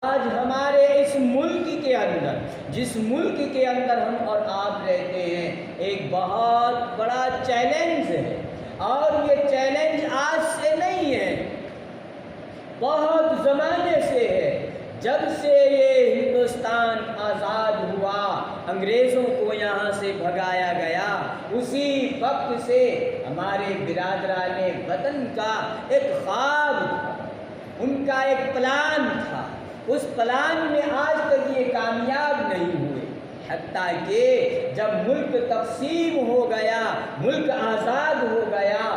آج ہمارے اس ملک کے اندر، جس ملک کے اندر ہم اور آپ رہتے ہیں، ایک بہت بڑا چیلنج ہے، اور یہ چیلنج آج سے نہیں ہے، بہت زمانے سے ہے۔ جب سے یہ ہندوستان آزاد ہوا، انگریزوں کو یہاں سے بھگایا گیا، اسی وقت سے ہمارے برادران وطن کا ایک خواب تھا، ان کا ایک پلان تھا۔ اس پلان میں آج تک یہ کامیاب نہیں ہوئے، حتیٰ کہ جب ملک تقسیم ہو گیا، ملک آزاد ہو گیا،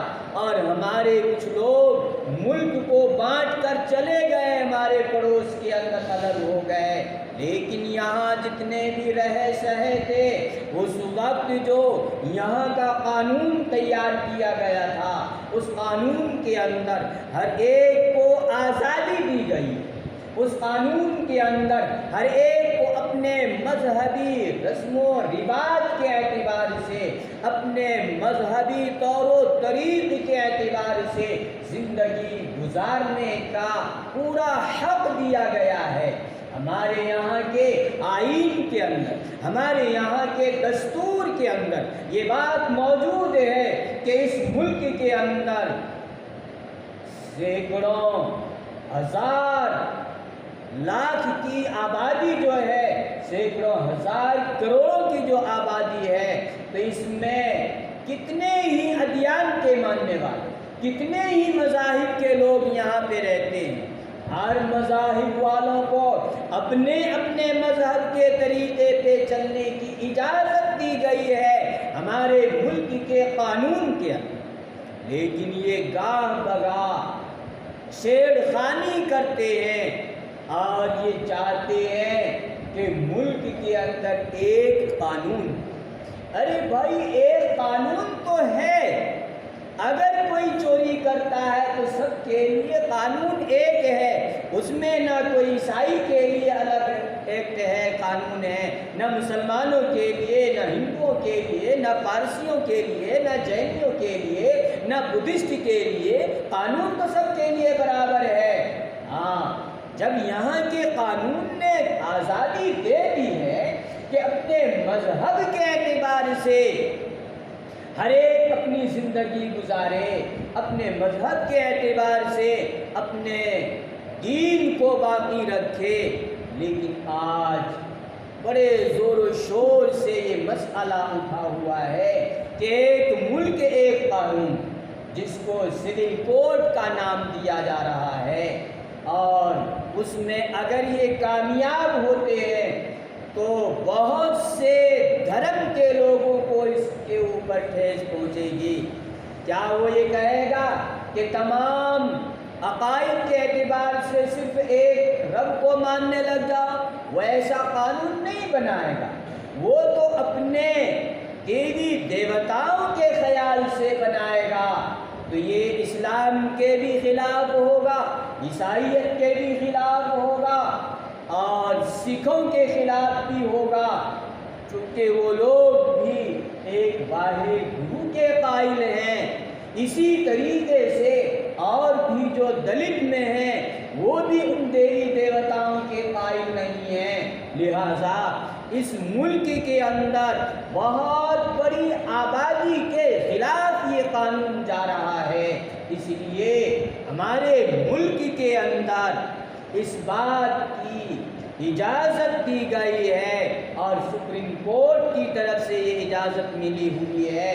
اور ہمارے کچھ لوگ ملک کو بانٹ کر چلے گئے، ہمارے پڑوس کے اندر الگ ہو گئے، لیکن یہاں جتنے بھی رہے سہے تھے، اس وقت جو یہاں کا قانون تیار کیا گیا تھا، اس قانون کے اندر ہر ایک کو آزادی دی گئی۔ اس قانون کے اندر ہر ایک کو اپنے مذہبی رسم و رواج کے اعتبار سے، اپنے مذہبی طور و طریق کے اعتبار سے زندگی گزارنے کا پورا حق دیا گیا ہے۔ ہمارے یہاں کے آئین کے اندر، ہمارے یہاں کے دستور کے اندر یہ بات موجود ہے کہ اس ملک کے اندر سینکڑوں ہزار لاکھ کی آبادی جو ہے، سینکڑوں ہزار کروڑوں کی جو آبادی ہے، تو اس میں کتنے ہی ادیان کے ماننے والے، کتنے ہی مذاہب کے لوگ یہاں پہ رہتے ہیں۔ ہر مذاہب والوں کو اپنے اپنے مذہب کے طریقے پہ چلنے کی اجازت دی گئی ہے ہمارے ملک کے قانون کے اندر، لیکن یہ گاہ بگاہ چھیڑ خانی کرتے ہیں اور یہ چاہتے ہیں کہ ملک کے اندر ایک قانون۔ ارے بھائی، ایک قانون تو ہے، اگر کوئی چوری کرتا ہے تو سب کے لیے قانون ایک ہے، اس میں نہ کوئی عیسائی کے لیے الگ ایکٹ ہے، قانون ہے، نہ مسلمانوں کے لیے، نہ ہندوؤں کے لیے، نہ پارسیوں کے لیے، نہ جینیوں کے لیے، نہ بدھسٹ کے لیے، قانون تو سب کے لیے برابر ہے۔ ہاں، جب یہاں کے قانون نے آزادی دے دی ہے کہ اپنے مذہب کے اعتبار سے ہر ایک اپنی زندگی گزارے، اپنے مذہب کے اعتبار سے اپنے دین کو باقی رکھے، لیکن آج بڑے زور و شور سے یہ مسئلہ اٹھا ہوا ہے کہ ایک ملک ایک قانون، جس کو سول کوڈ کا نام دیا جا رہا ہے، اور اس میں اگر یہ کامیاب ہوتے ہیں تو بہت سے دھرم کے لوگوں کو اس کے اوپر ٹھیس پہنچے گی۔ کیا وہ یہ کہے گا کہ تمام عقائد کے اعتبار سے صرف ایک رب کو ماننے لگ جاؤ؟ وہ ایسا قانون نہیں بنائے گا، وہ تو اپنے دیوی دیوتاؤں کے خیال سے بنائے گا، تو یہ اسلام کے بھی خلاف ہوگا، عیسائیت کے بھی خلاف ہوگا، اور سکھوں کے خلاف بھی ہوگا، چونکہ وہ لوگ بھی ایک واحد گرو کے قائل ہیں۔ اسی طریقے سے اور بھی جو دلت میں ہیں، وہ بھی ان دیوی دیوتاؤں کے قائل نہیں ہیں، لہذا اس ملک کے اندر بہت بڑی آبادی کے خلاف یہ قانون جا رہا ہے۔ اس لیے ہمارے ملک کے اندر اس بات کی اجازت دی گئی ہے، اور سپریم کورٹ کی طرف سے یہ اجازت ملی ہوئی ہے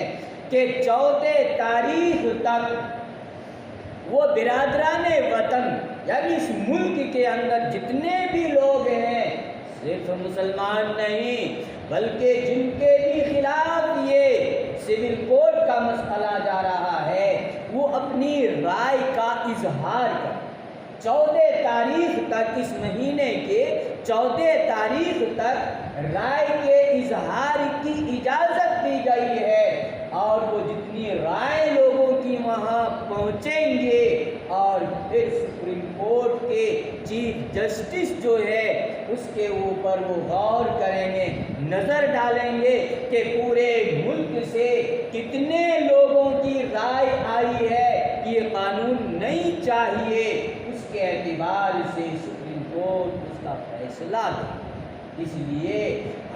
کہ 14 تاریخ تک وہ برادران وطن، یعنی اس ملک کے اندر جتنے بھی لوگ ہیں، صرف مسلمان نہیں بلکہ جن کے بھی خلاف یہ سول کوڈ کا مسئلہ جا رہا ہے، وہ اپنی رائے کا اظہار کریں۔ 14 تاریخ تک، اس مہینے کے 14 تاریخ تک رائے کے اظہار کی اجازت دی گئی ہے، اور وہ جتنی رائے لوگوں کی وہاں پہنچیں گے، اور پھر سپریم کورٹ کے چیف جسٹس جو ہے اس کے اوپر وہ غور کریں گے، نظر ڈالیں گے کہ پورے ملک سے کتنے لوگوں کی رائے آئی ہے کہ یہ قانون نہیں چاہیے، اس کے اعتبار سے سپریم کورٹ اس فیصلہ دے۔ اس لیے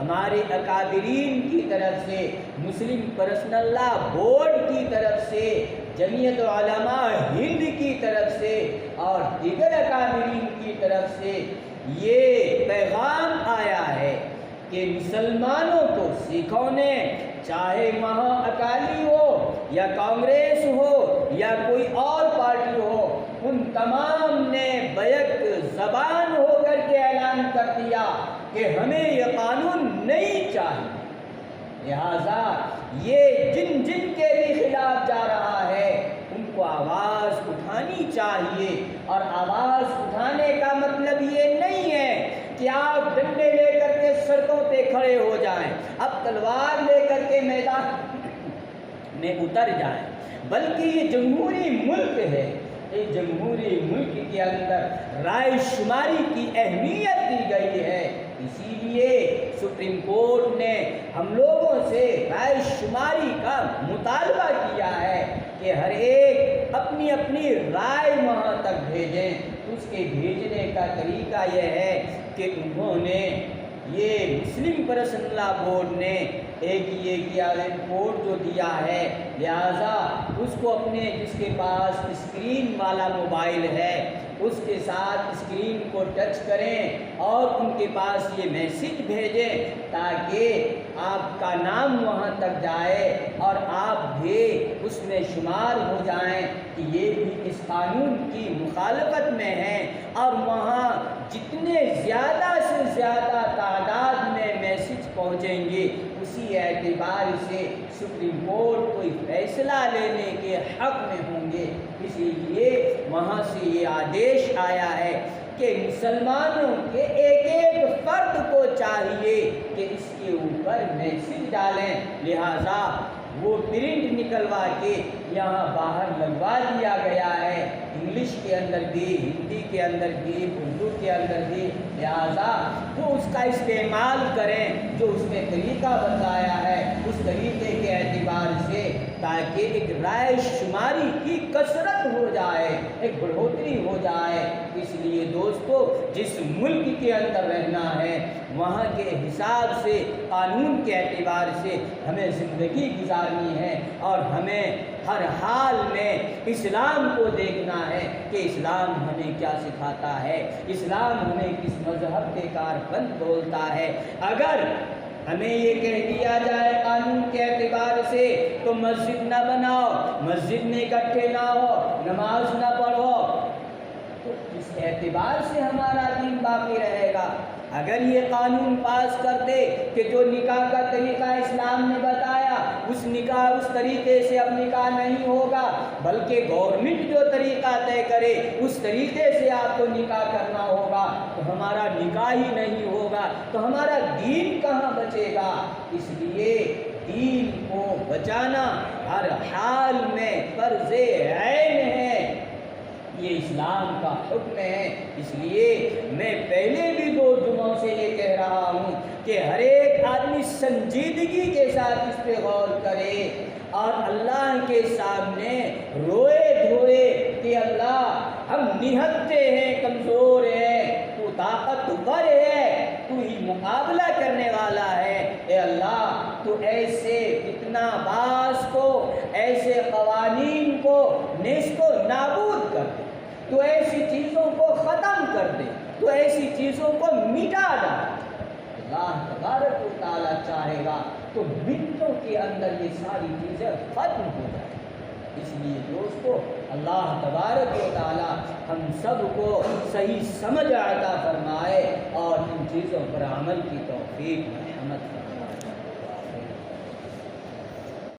ہمارے اکابرین کی طرف سے، مسلم پرسنل لا بورڈ کی طرف سے، جمعیت علماء ہند کی طرف سے اور دیگر اکابرین کی طرف سے یہ پیغام آیا ہے کہ مسلمانوں کو، سکھوں نے، چاہے وہاں اکالی ہو یا کانگریس ہو یا کوئی اور پارٹی ہو، ان تمام نے بیک زبان ہو کر کے اعلان کر دیا کہ ہمیں یہ قانون نہیں چاہیے۔ لہذا یہ جن جن کے بھی خلاف جا رہا ہے ان کو آواز اٹھانی چاہیے، اور آواز اٹھانے کا مطلب یہ نہیں ہے کہ آپ ڈنڈے لے کر کے سڑکوں پہ کھڑے ہو جائیں، اب تلوار لے کر کے میدان میں اتر جائیں، بلکہ یہ جمہوری ملک ہے۔ اس جمہوری ملک کے اندر رائے شماری کی اہمیت دی گئی ہے، اسی لیے سپریم کورٹ نے ہم لوگوں سے رائے شماری کا مطالبہ کیا ہے کہ ہر ایک اپنی اپنی رائے وہاں تک بھیجیں۔ اس کے بھیجنے کا طریقہ یہ ہے کہ انہوں نے یہ مسلم پرسنل لا بورڈ نے ایک یہ کیا کوڈ جو دیا ہے، لہذا اس کو اپنے جس کے پاس اسکرین والا موبائل ہے اس کے ساتھ اسکرین کو ٹچ کریں اور ان کے پاس یہ میسج بھیجیں تاکہ آپ کا نام وہاں تک جائے اور آپ بھی اس میں شمار ہو جائیں کہ یہ بھی اس قانون کی مخالفت میں ہیں، اور وہاں جتنے زیادہ سے زیادہ تعداد میں میسج پہنچیں گے اسی اعتبار سے سپریم کورٹ کوئی فیصلہ لینے کے حق میں ہوں گے۔ اسی لیے وہاں سے یہ آدیش آیا ہے کہ مسلمانوں کے ایک ایک فرد کو چاہیے کہ اس کے اوپر میسج ڈالیں، لہذا وہ پرنٹ نکلوا کے یہاں باہر لگوا دیا گیا ہے، انگلش کے اندر بھی، ہندی کے اندر بھی، اردو کے اندر بھی، لہذا وہ اس کا استعمال کریں جو اس میں طریقہ بتایا ہے اس طریقے کے اعتبار سے، تاکہ ایک رائے شماری کی کثرت ہو جائے، ایک بڑھوتری ہو جائے۔ اس لیے دوستو، جس ملک کے اندر رہنا ہے وہاں کے حساب سے، قانون کے اعتبار سے ہمیں زندگی گزارنی ہے، اور ہمیں ہر حال میں اسلام کو دیکھنا ہے کہ اسلام ہمیں کیا سکھاتا ہے، اسلام ہمیں کس مذہب کے کاربند بولتا ہے۔ اگر ہمیں یہ کہہ دیا جائے قانون کے اعتبار سے تو مسجد نہ بناؤ، مسجد میں اکٹھے نہ ہو، نماز نہ پڑھو، تو اس اعتبار سے ہمارا دین باقی رہے گا۔ اگر یہ قانون پاس کر دے کہ جو نکاح کا طریقہ اسلام نے بتایا اس نکاح اس طریقے سے اب نکاح نہیں ہوگا، بلکہ گورنمنٹ جو طریقہ طے کرے اس طریقے سے آپ کو نکاح کرنا ہوگا، تو ہمارا نکاح ہی نہیں ہوگا، تو ہمارا دین کہاں بچے گا؟ اس لیے دین کو بچانا ہر حال میں فرض عین ہے، یہ اسلام کا حکم ہے۔ اس لیے میں پہلے بھی 2 جمعوں سے یہ کہہ رہا ہوں کہ ہر ایک آدمی سنجیدگی کے ساتھ اس پہ غور کرے اور اللہ کے سامنے روئے دھوئے کہ اللہ ہم نہتے ہیں، کمزور ہیں، تو طاقتور ہے، تو ہی مقابلہ کرنے والا ہے۔ اے اللہ تو ایسے فتنہ باز کو، ایسے قوانین کو نیست و نابود کر دے، تو ایسی چیزوں کو ختم کر دے، تو ایسی چیزوں کو مٹا ڈال۔ اللہ تبارک و تعالیٰ چاہے گا تو منٹوں کے اندر یہ ساری چیزیں ختم ہو جائیں۔ اس لیے دوستو، اللہ تبارک و تعالیٰ ہم سب کو صحیح سمجھ عطا فرمائے اور ان چیزوں پر عمل کی توفیق مرحمت فرمائے۔